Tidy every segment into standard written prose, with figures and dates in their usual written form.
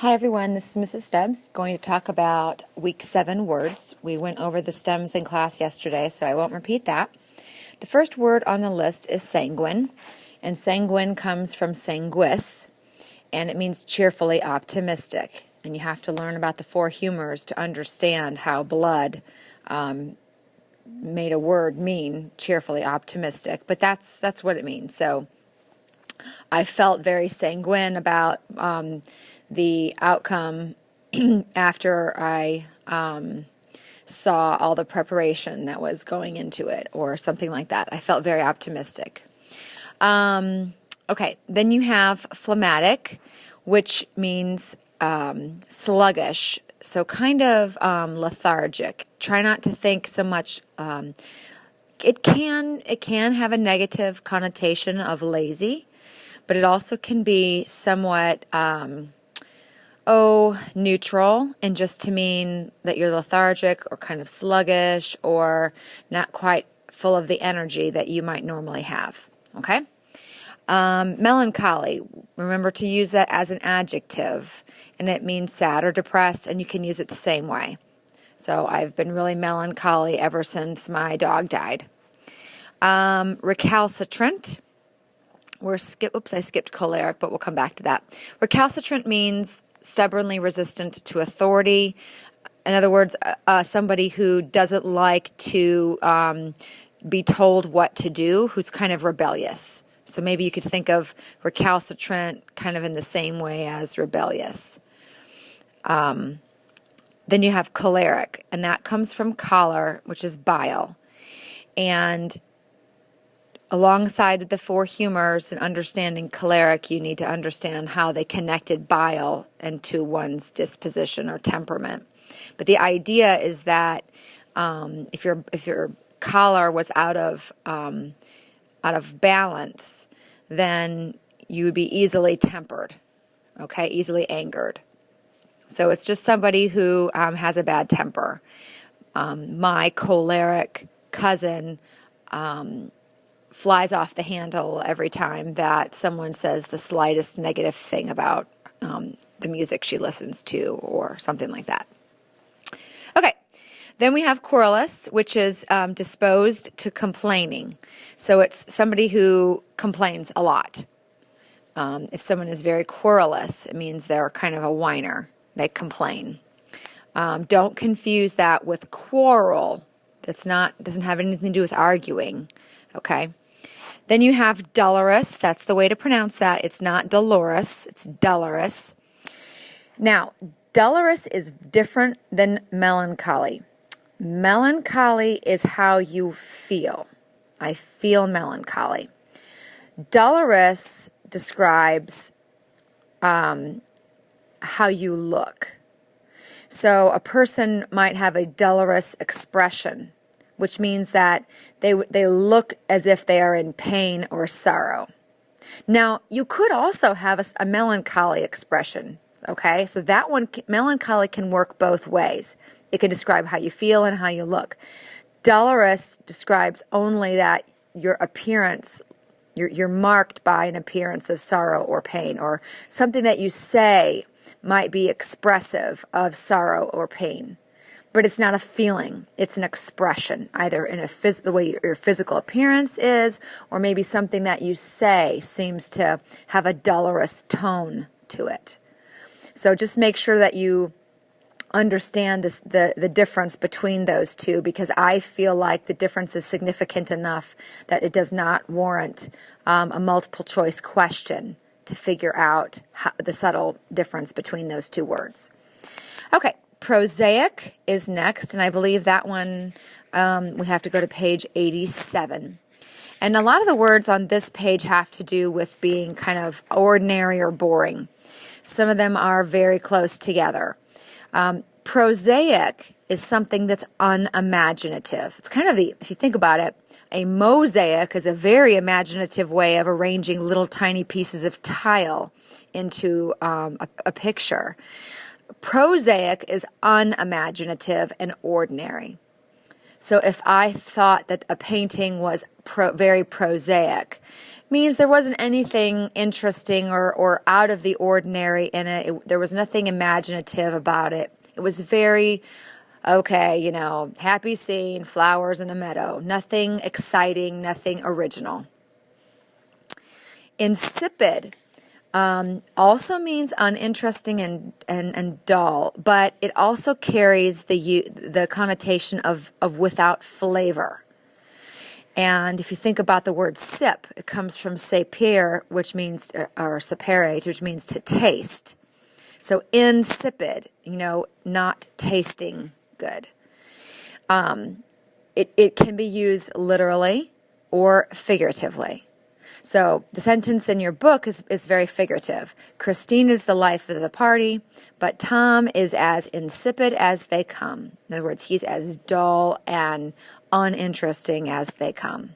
Hi everyone, this is Mrs. Stubbs going to talk about week 7 words. We went over the stems in class yesterday, so I won't repeat that. The first word on the list is sanguine, and sanguine comes from sanguis, and it means cheerfully optimistic. And you have to learn about the 4 humors to understand how blood made a word mean cheerfully optimistic, but that's what it means. So I felt very sanguine about the outcome after I saw all the preparation that was going into it, or something like that. I felt very optimistic. Okay, then you have phlegmatic, which means sluggish, so kind of lethargic. Try not to think so much. It can have a negative connotation of lazy, but it also can be somewhat neutral, and just to mean that you're lethargic or kind of sluggish or not quite full of the energy that you might normally have. Okay? Melancholy, remember to use that as an adjective, and it means sad or depressed, and you can use it the same way. So I've been really melancholy ever since my dog died. Recalcitrant. I skipped choleric, but we'll come back to that. Recalcitrant means stubbornly resistant to authority. In other words, somebody who doesn't like to be told what to do, who's kind of rebellious. So maybe you could think of recalcitrant kind of in the same way as rebellious. Then you have choleric, and that comes from choler, which is bile. And alongside the 4 humors and understanding choleric, you need to understand how they connected bile into one's disposition or temperament. But the idea is that if your choler was out of balance, then you would be easily tempered, okay, easily angered. So it's just somebody who has a bad temper. My choleric cousin flies off the handle every time that someone says the slightest negative thing about the music she listens to or something like that. Okay, then we have querulous, which is disposed to complaining. So it's somebody who complains a lot. If someone is very querulous, it means they're kind of a whiner. They complain. Don't confuse that with quarrel. Doesn't have anything to do with arguing. Okay. Then you have dolorous. That's the way to pronounce that. It's not dolorous. It's dolorous. Now, dolorous is different than melancholy. Melancholy is how you feel. I feel melancholy. Dolorous describes how you look. So a person might have a dolorous expression, which means that they look as if they are in pain or sorrow. Now, you could also have a melancholy expression, okay? So that one, melancholy, can work both ways. It can describe how you feel and how you look. Dolorous describes only that your appearance, you're marked by an appearance of sorrow or pain, or something that you say might be expressive of sorrow or pain. But it's not a feeling, it's an expression, either in the way your physical appearance is, or maybe something that you say seems to have a dolorous tone to it. So just make sure that you understand the difference between those two, because I feel like the difference is significant enough that it does not warrant a multiple choice question to figure out the subtle difference between those 2 words. Okay. Prosaic is next, and I believe that one we have to go to page 87. And a lot of the words on this page have to do with being kind of ordinary or boring. Some of them are very close together. Prosaic is something that's unimaginative. It's kind of if you think about it, a mosaic is a very imaginative way of arranging little tiny pieces of tile into a picture. Prosaic is unimaginative and ordinary. So if I thought that a painting was very prosaic, means there wasn't anything interesting or out of the ordinary in it. There was nothing imaginative about it. It was very, okay, you know, happy scene, flowers in a meadow. Nothing exciting, nothing original. Insipid also means uninteresting and dull, but it also carries the connotation of without flavor. And if you think about the word sip, it comes from sapere, which means, or sapere, which means to taste. So insipid, you know, not tasting good. It can be used literally or figuratively. So the sentence in your book is very figurative. Christine is the life of the party, but Tom is as insipid as they come. In other words, he's as dull and uninteresting as they come.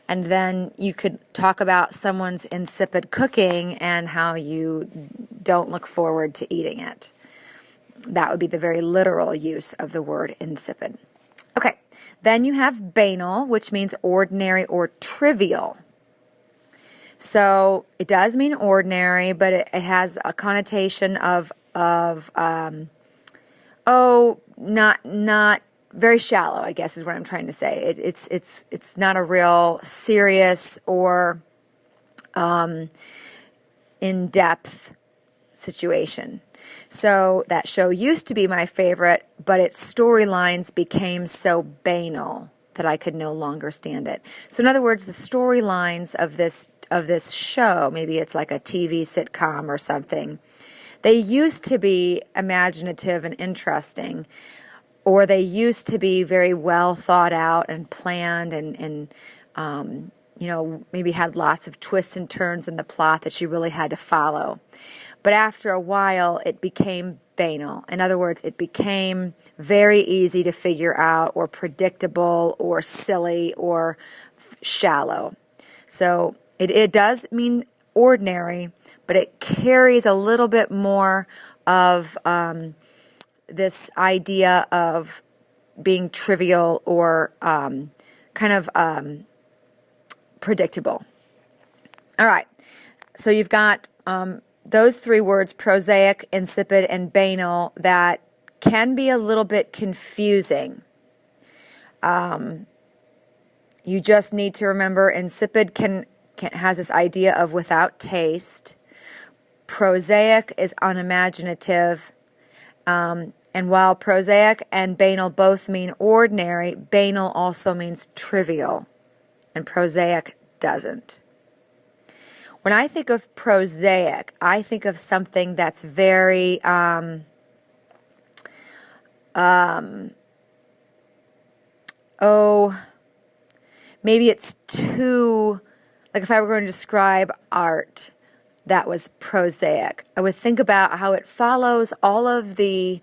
And then you could talk about someone's insipid cooking and how you don't look forward to eating it. That would be the very literal use of the word insipid. Okay, then you have banal, which means ordinary or trivial. So it does mean ordinary, but it has a connotation of not very shallow, I guess is what I'm trying to say. It's not a real serious or in-depth situation. So that show used to be my favorite, but its storylines became so banal that I could no longer stand it. So in other words, the storylines of this show, maybe it's like a TV sitcom or something, they used to be imaginative and interesting, or they used to be very well thought out and planned and you know, maybe had lots of twists and turns in the plot that you really had to follow. But after a while, it became banal. In other words, it became very easy to figure out, or predictable, or silly, or shallow. So it does mean ordinary, but it carries a little bit more of this idea of being trivial or kind of predictable. All right, so you've got those three words, prosaic, insipid, and banal, that can be a little bit confusing. You just need to remember insipid has this idea of without taste. Prosaic is unimaginative. And while prosaic and banal both mean ordinary, banal also means trivial, and prosaic doesn't. When I think of prosaic, I think of something that's very maybe it's too, like if I were going to describe art that was prosaic, I would think about how it follows all of the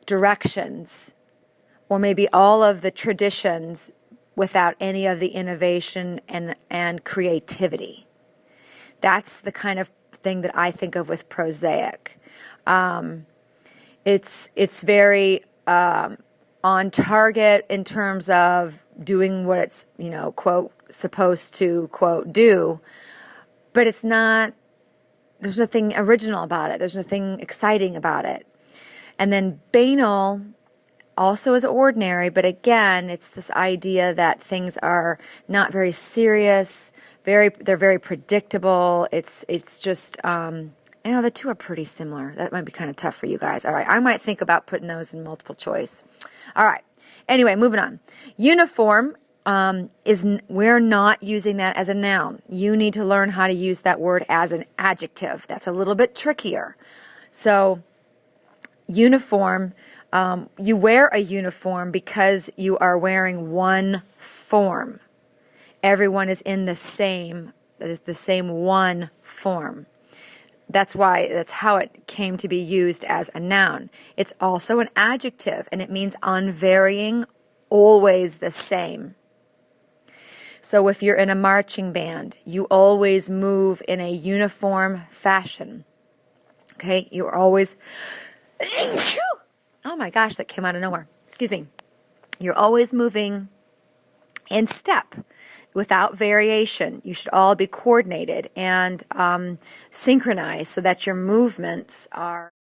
directions, or maybe all of the traditions, without any of the innovation and creativity. That's the kind of thing that I think of with prosaic. It's very on target in terms of doing what it's, you know, quote, supposed to, quote, do, but it's not, there's nothing original about it. There's nothing exciting about it. And then banal also is ordinary, but again, it's this idea that things are not very serious, they're very predictable. It's just, you know, the two are pretty similar. That might be kind of tough for you guys. All right, I might think about putting those in multiple choice. All right, anyway, moving on. Uniform we're not using that as a noun. You need to learn how to use that word as an adjective. That's a little bit trickier. So uniform, you wear a uniform because you are wearing one form. Everyone is in the same one form. That's how it came to be used as a noun. It's also an adjective, and it means unvarying, always the same. So if you're in a marching band, you always move in a uniform fashion. Okay, you're always, oh my gosh, that came out of nowhere. Excuse me. You're always moving in step, without variation. You should all be coordinated and synchronized so that your movements are